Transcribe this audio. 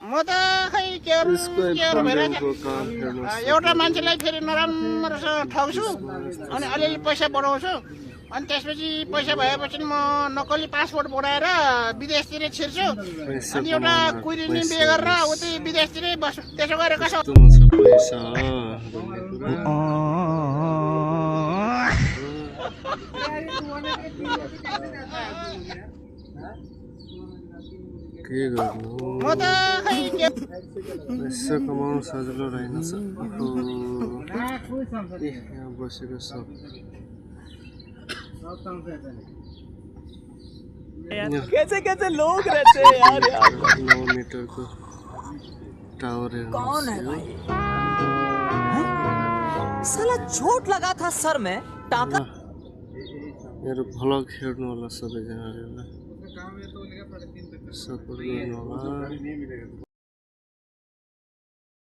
म त खै के भइरहेको एउटा मान्छेलाई फेरि नराम्रोसँग ठग्छु अनि अलिअलि पैसा बढाउँछु अनि त्यसपछि पैसा भएपछि म नक्कली पासपोर्ट बनाएर विदेशतिर छिर्छु अनि एउटा कुइरिनी बिहे गरेर उतै विदेशतिरै बस्छु। त्यसो गरेर कसो के गर्नु म त खै के पैसा कमाउनु सजिलो रहेनछ। यहाँ बसेको छ कैसे कैसे लोग रहते हैं यार 9 मिटरको टावर कौन है भाई साला चोट लगा था सर में टाका मेरो भ्लग हेर्नु होला सबैजनाले सपोर्ट गर्नु होला।